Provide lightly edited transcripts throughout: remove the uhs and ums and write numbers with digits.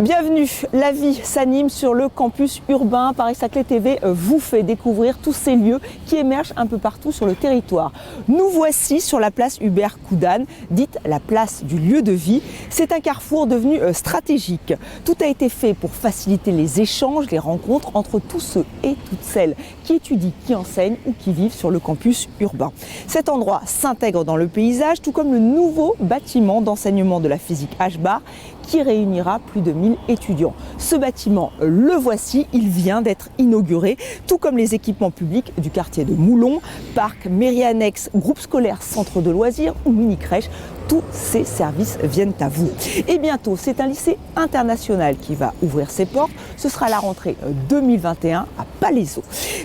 Bienvenue, la vie s'anime sur le campus urbain. Paris-Saclay TV vous fait découvrir tous ces lieux qui émergent un peu partout sur le territoire. Nous voici sur la place Hubert Koudane, dite la place du lieu de vie. C'est un carrefour devenu stratégique. Tout a été fait pour faciliter les échanges, les rencontres entre tous ceux et toutes celles qui étudient, qui enseignent ou qui vivent sur le campus urbain. Cet endroit s'intègre dans le paysage, tout comme le nouveau bâtiment d'enseignement de la physique H-Bar qui réunira plus de 1000 étudiants. Ce bâtiment, le voici, il vient d'être inauguré, tout comme les équipements publics du quartier de Moulon, parc, mairie annexe, groupe scolaire, centre de loisirs ou mini-crèche. Tous ces services viennent à vous. Et bientôt, c'est un lycée international qui va ouvrir ses portes. Ce sera la rentrée 2021 à Palaiseau.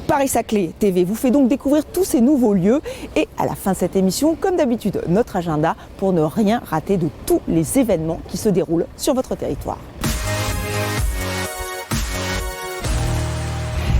Paris-Saclay TV vous fait donc découvrir tous ces nouveaux lieux. Et à la fin de cette émission, comme d'habitude, notre agenda pour ne rien rater de tous les événements qui se déroulent sur votre territoire.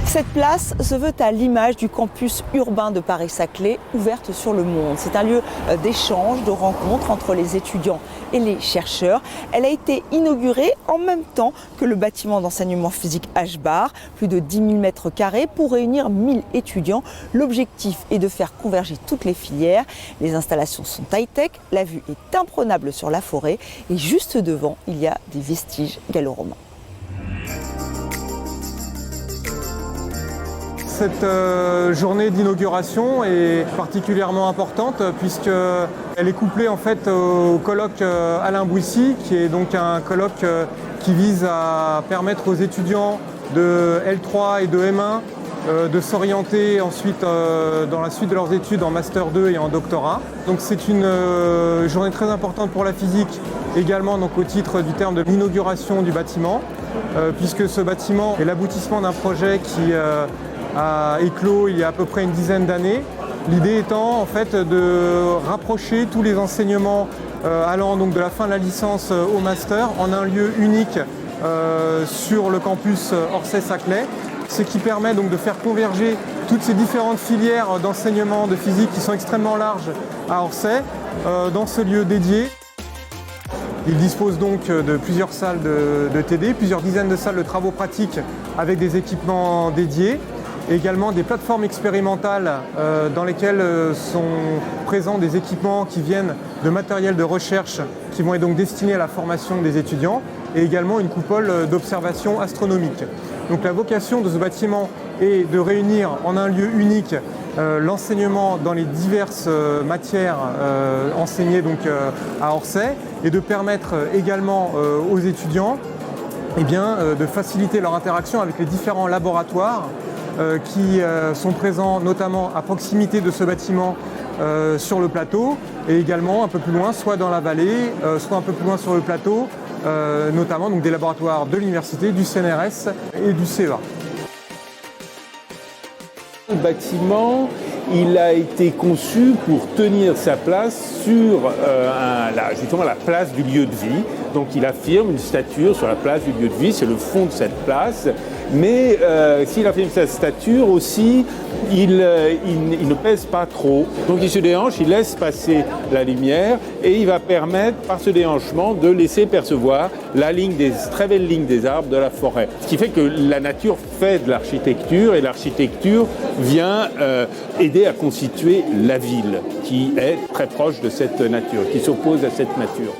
Cette place se veut à l'image du campus urbain de Paris-Saclay, ouverte sur le monde. C'est un lieu d'échange, de rencontre entre les étudiants et les chercheurs. Elle a été inaugurée en même temps que le bâtiment d'enseignement physique H-Bar, plus de 10 000 mètres carrés pour réunir 1000 étudiants. L'objectif est de faire converger toutes les filières. Les installations sont high-tech, la vue est imprenable sur la forêt et juste devant, il y a des vestiges gallo-romains. Cette journée d'inauguration est particulièrement importante puisqu'elle est couplée en fait au colloque Alain Bouissy, qui est donc un colloque qui vise à permettre aux étudiants de L3 et de M1 de s'orienter ensuite dans la suite de leurs études en Master 2 et en doctorat. Donc c'est une journée très importante pour la physique, également donc au titre du terme de l'inauguration du bâtiment, puisque ce bâtiment est l'aboutissement d'un projet qui a éclos il y a à peu près une dizaine d'années. L'idée étant en fait de rapprocher tous les enseignements allant donc de la fin de la licence au master en un lieu unique sur le campus Orsay-Saclay, ce qui permet donc de faire converger toutes ces différentes filières d'enseignement de physique qui sont extrêmement larges à Orsay dans ce lieu dédié. Il dispose donc de plusieurs salles de TD, plusieurs dizaines de salles de travaux pratiques avec des équipements dédiés. Et également des plateformes expérimentales dans lesquelles sont présents des équipements qui viennent de matériel de recherche qui vont être donc destinés à la formation des étudiants, et également une coupole d'observation astronomique. Donc la vocation de ce bâtiment est de réunir en un lieu unique l'enseignement dans les diverses matières enseignées donc, à Orsay, et de permettre également aux étudiants de faciliter leur interaction avec les différents laboratoires qui sont présents notamment à proximité de ce bâtiment sur le plateau, et également un peu plus loin, soit dans la vallée, soit un peu plus loin sur le plateau, notamment donc, des laboratoires de l'université, du CNRS et du CEA. Le bâtiment, il a été conçu pour tenir sa place sur justement la place du lieu de vie. Donc il affirme une stature sur la place du lieu de vie, c'est le fond de cette place. Mais s'il affirme sa stature aussi, il ne pèse pas trop. Donc il se déhanche, il laisse passer la lumière et il va permettre par ce déhanchement de laisser percevoir très belle ligne des arbres de la forêt. Ce qui fait que la nature fait de l'architecture et l'architecture vient aider à constituer la ville qui est très proche de cette nature, qui s'oppose à cette nature.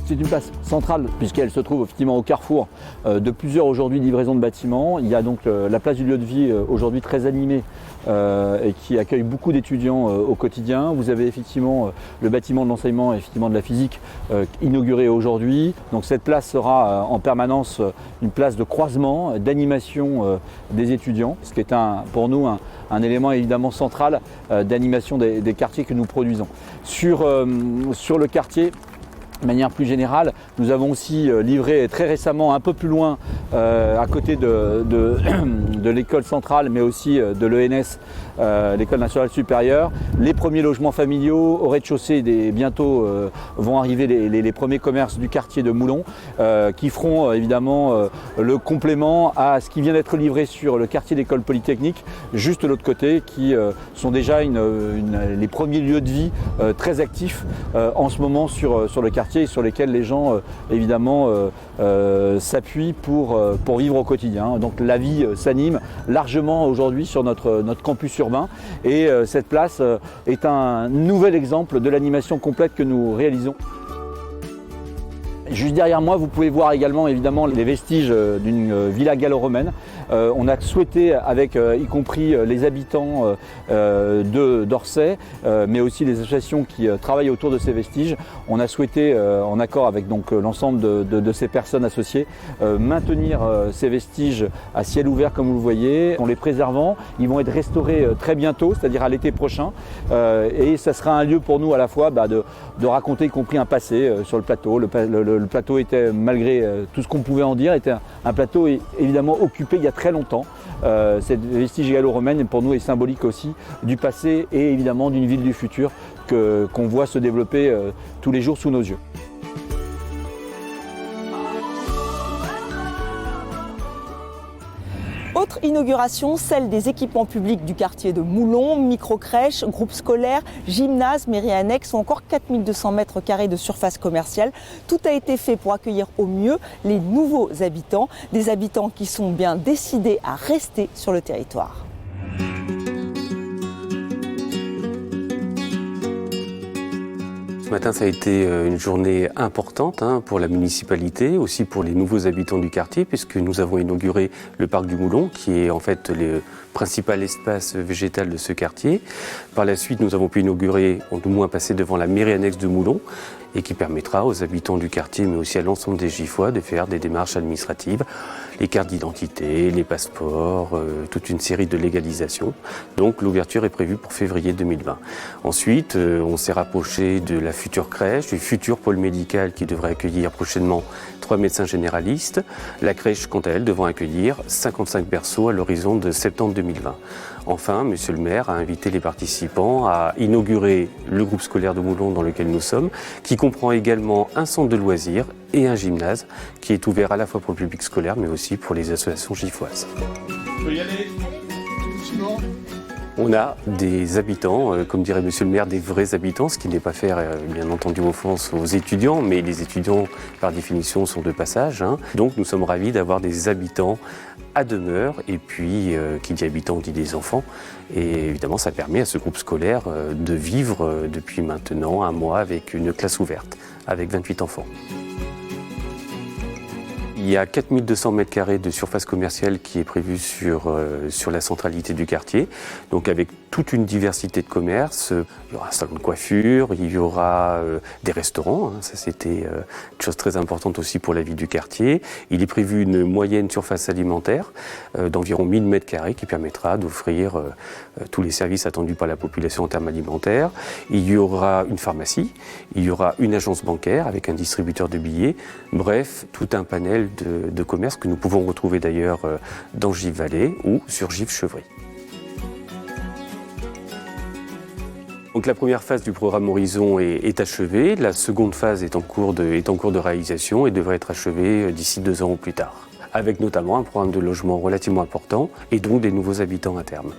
C'est une place centrale puisqu'elle se trouve effectivement au carrefour de plusieurs aujourd'hui livraisons de bâtiments. Il y a donc la place du lieu de vie aujourd'hui très animée et qui accueille beaucoup d'étudiants au quotidien. Vous avez effectivement le bâtiment de l'enseignement et effectivement de la physique inauguré aujourd'hui. Donc cette place sera en permanence une place de croisement, d'animation des étudiants, ce qui est pour nous un élément évidemment central d'animation des quartiers que nous produisons. Sur le quartier, De manière plus générale, nous avons aussi livré très récemment, un peu plus loin, à côté de l'école centrale, mais aussi de l'ENS, l'école nationale supérieure, les premiers logements familiaux. Au rez-de-chaussée, bientôt vont arriver les premiers commerces du quartier de Moulon, qui feront évidemment le complément à ce qui vient d'être livré sur le quartier d'école polytechnique, juste de l'autre côté, qui sont déjà les premiers lieux de vie très actifs en ce moment sur le quartier, et sur lesquels les gens évidemment s'appuient pour vivre au quotidien. Donc la vie s'anime largement aujourd'hui sur notre campus urbain, et cette place est un nouvel exemple de l'animation complète que nous réalisons. Juste derrière moi, vous pouvez voir également évidemment les vestiges d'une villa gallo-romaine. On a souhaité, avec y compris les habitants d'Orsay, mais aussi les associations qui travaillent autour de ces vestiges, on a souhaité, en accord avec donc l'ensemble de ces personnes associées, maintenir ces vestiges à ciel ouvert comme vous le voyez, en les préservant. Ils vont être restaurés très bientôt, c'est-à-dire à l'été prochain, et ça sera un lieu pour nous à la fois de raconter y compris un passé sur le plateau. Le plateau était, malgré tout ce qu'on pouvait en dire, était un plateau évidemment occupé il y a très longtemps. Cette vestige gallo-romaine pour nous est symbolique aussi du passé et évidemment d'une ville du futur qu'on voit se développer tous les jours sous nos yeux. Autre inauguration, celle des équipements publics du quartier de Moulon, micro-crèches, groupes scolaires, gymnases, mairie annexe ou encore 4200 mètres carrés de surface commerciale. Tout a été fait pour accueillir au mieux les nouveaux habitants, des habitants qui sont bien décidés à rester sur le territoire. Ce matin, ça a été une journée importante pour la municipalité, aussi pour les nouveaux habitants du quartier, puisque nous avons inauguré le parc du Moulon, qui est en fait le principal espace végétal de ce quartier. Par la suite, nous avons pu inaugurer, ou du moins passer devant la mairie annexe de Moulon, et qui permettra aux habitants du quartier, mais aussi à l'ensemble des Giffois, de faire des démarches administratives, les cartes d'identité, les passeports, toute une série de légalisations. Donc l'ouverture est prévue pour février 2020. Ensuite, on s'est rapproché de la future crèche, du futur pôle médical qui devrait accueillir prochainement 3 médecins généralistes. La crèche, quant à elle, devant accueillir 55 berceaux à l'horizon de septembre 2020. Enfin, Monsieur le maire a invité les participants à inaugurer le groupe scolaire de Moulon dans lequel nous sommes, qui comprend également un centre de loisirs et un gymnase qui est ouvert à la fois pour le public scolaire mais aussi pour les associations giffoises. On peut y aller doucement. On a des habitants, comme dirait Monsieur le maire, des vrais habitants, ce qui n'est pas faire, bien entendu, offense aux étudiants, mais les étudiants, par définition, sont de passage. Donc nous sommes ravis d'avoir des habitants à demeure, et puis qui dit habitants dit des enfants. Et évidemment, ça permet à ce groupe scolaire de vivre depuis maintenant un mois avec une classe ouverte, avec 28 enfants. Il y a 4200 mètres carrés de surface commerciale qui est prévue sur la centralité du quartier, donc avec toute une diversité de commerces. Il y aura un salon de coiffure, il y aura des restaurants, ça c'était une chose très importante aussi pour la vie du quartier. Il est prévu une moyenne surface alimentaire d'environ 1000 mètres carrés qui permettra d'offrir tous les services attendus par la population en termes alimentaires. Il y aura une pharmacie, il y aura une agence bancaire avec un distributeur de billets, bref, tout un panel de commerces que nous pouvons retrouver d'ailleurs dans Gif-Vallée ou sur Gif-Chevry. Donc la première phase du programme Horizon est achevée, la seconde phase est en cours de réalisation et devrait être achevée d'ici 2 ans ou plus tard, avec notamment un programme de logement relativement important et donc des nouveaux habitants à terme.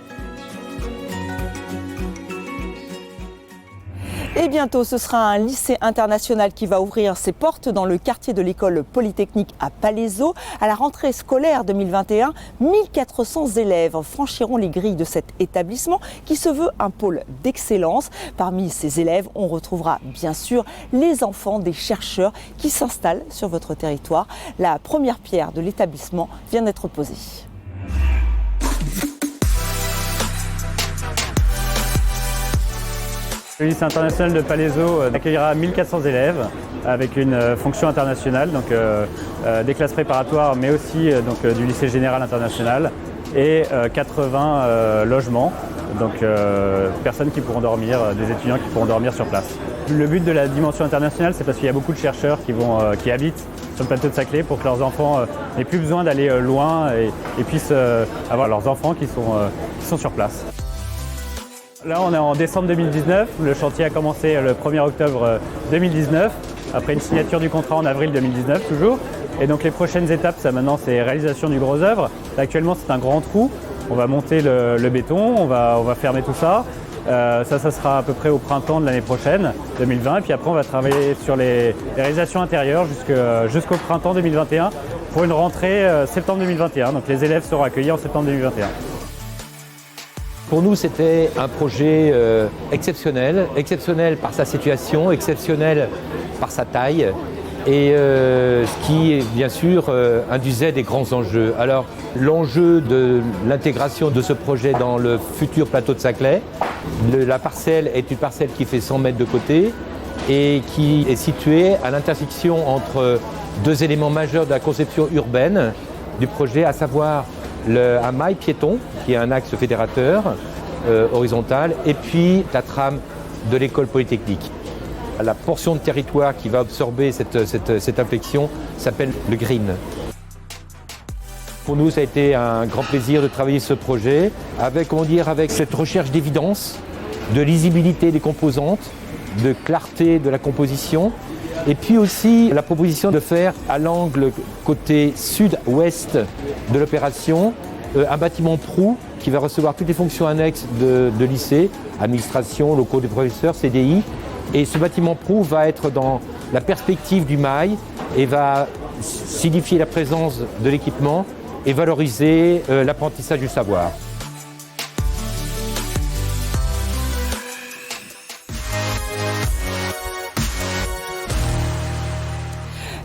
Et bientôt, ce sera un lycée international qui va ouvrir ses portes dans le quartier de l'école polytechnique à Palaiseau. À la rentrée scolaire 2021, 1400 élèves franchiront les grilles de cet établissement qui se veut un pôle d'excellence. Parmi ces élèves, on retrouvera bien sûr les enfants des chercheurs qui s'installent sur votre territoire. La première pierre de l'établissement vient d'être posée. Le lycée international de Palaiseau accueillera 1400 élèves avec une fonction internationale, donc des classes préparatoires mais aussi du lycée général international et 80 logements Donc personnes qui pourront dormir, des étudiants qui pourront dormir sur place. Le but de la dimension internationale, c'est parce qu'il y a beaucoup de chercheurs qui habitent sur le plateau de Saclay pour que leurs enfants n'aient plus besoin d'aller loin et puissent avoir leurs enfants qui sont sur place. Là, on est en décembre 2019. Le chantier a commencé le 1er octobre 2019, après une signature du contrat en avril 2019 toujours. Et donc les prochaines étapes, ça maintenant, c'est réalisation du gros œuvre. Là, actuellement, c'est un grand trou. On va monter le béton, on va fermer tout ça. Ça sera à peu près au printemps de l'année prochaine, 2020. Et puis après, on va travailler sur les réalisations intérieures jusqu'au printemps 2021 pour une rentrée septembre 2021. Donc les élèves seront accueillis en septembre 2021. Pour nous, c'était un projet exceptionnel par sa situation, exceptionnel par sa taille, et ce qui, bien sûr, induisait des grands enjeux. Alors, l'enjeu de l'intégration de ce projet dans le futur plateau de Saclay, la parcelle est une parcelle qui fait 100 mètres de côté et qui est située à l'intersection entre deux éléments majeurs de la conception urbaine du projet, à savoir un mail piéton, qui est un axe fédérateur horizontal, et puis la trame de l'école polytechnique. La portion de territoire qui va absorber cette inflexion s'appelle le green. Pour nous, ça a été un grand plaisir de travailler ce projet avec cette recherche d'évidence, de lisibilité des composantes, de clarté de la composition, et puis aussi la proposition de faire à l'angle côté sud-ouest de l'opération un bâtiment proue qui va recevoir toutes les fonctions annexes de lycée, administration, locaux des professeurs, CDI. Et ce bâtiment proue va être dans la perspective du mail et va signifier la présence de l'équipement et valoriser l'apprentissage du savoir.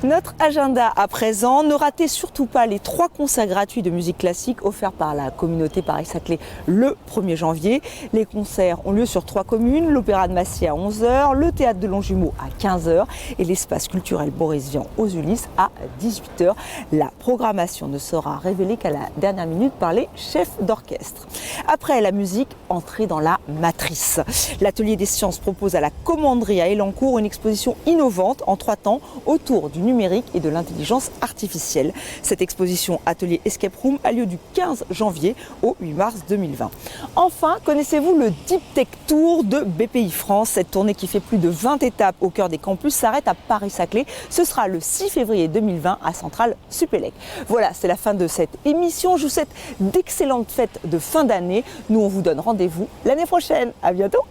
Notre agenda à présent, ne ratez surtout pas les 3 concerts gratuits de musique classique offerts par la communauté Paris-Saclay le 1er janvier. Les concerts ont lieu sur 3 communes, l'Opéra de Massy à 11h, le Théâtre de Longjumeau à 15h et l'espace culturel Boris Vian aux Ulysses à 18h. La programmation ne sera révélée qu'à la dernière minute par les chefs d'orchestre. Après la musique, entrez dans la matrice. L'Atelier des sciences propose à la Commanderie à Elancourt une exposition innovante en 3 temps autour du numérique et de l'intelligence artificielle. Cette exposition Atelier Escape Room a lieu du 15 janvier au 8 mars 2020. Enfin, connaissez-vous le Deep Tech Tour de BPI France? Cette tournée qui fait plus de 20 étapes au cœur des campus s'arrête à Paris-Saclay. Ce sera le 6 février 2020 à Centrale Supélec. Voilà, c'est la fin de cette émission. Je vous souhaite d'excellentes fêtes de fin d'année. Nous, on vous donne rendez-vous l'année prochaine. À bientôt.